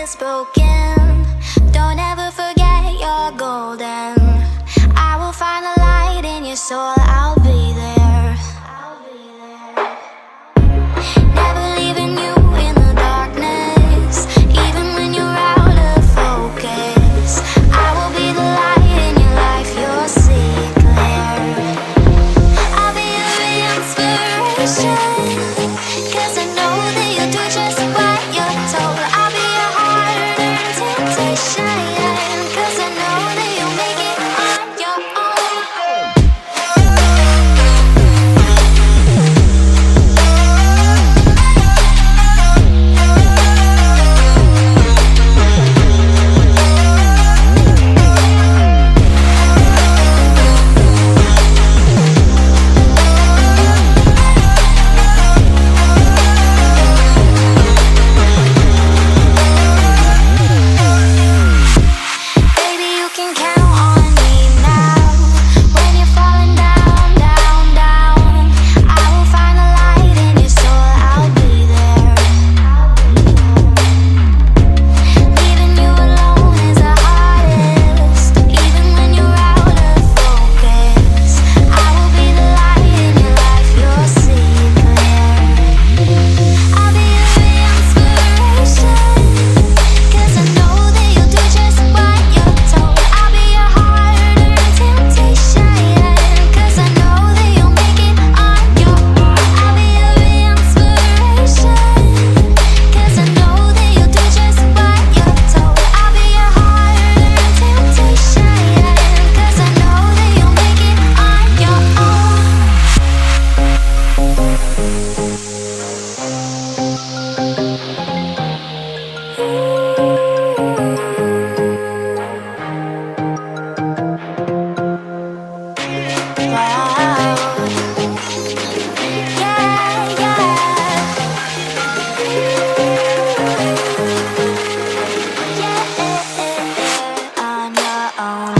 is broken, don't ever forget you're golden. I will find the light in your soul, I'll be there. Never leaving you in the darkness, even when you're out of focus. I will be the light in your life, you'll see clear. I'll be your inspiration, 'cause I know that you'll do just what you're told. I'll be your hard-earned temptation, 'cause I know that you'll make it on your own. Baby, you can count on me now. When you're falling down, down, down, I will find the light in your soul, I'll be there. Leaving you alone is the hardest, even when you're out of focus. I will be the light in your life, you'll see clear. I'll be your inspiration, 'cause I know that you'll do just what you're told. I'll be your hard-earned temptation, 'cause I know that you'll make it on your own. I'll be your inspiration, 'cause I know that you'll do just what you're told. I'll be your hard-earned temptation, 'cause I know that you'll make it on your own. On your own.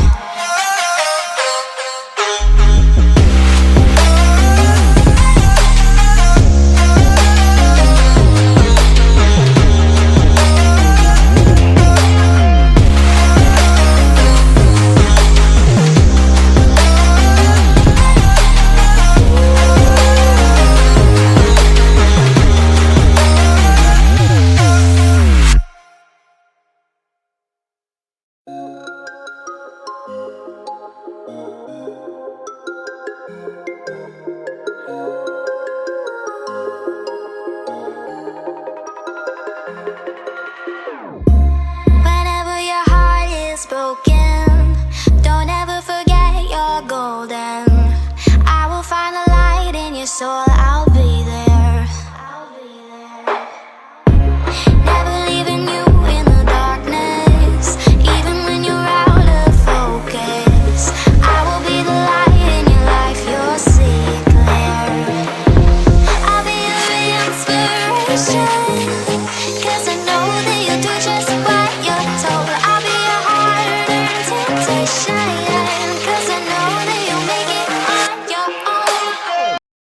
Whenever your heart is broken, don't ever forget you're golden. I will find the light in your soul, I'll be there. Never leaving you in the darkness, even when you're out of focus. I will be the light in your life, you'll see clear. I'll be your inspiration,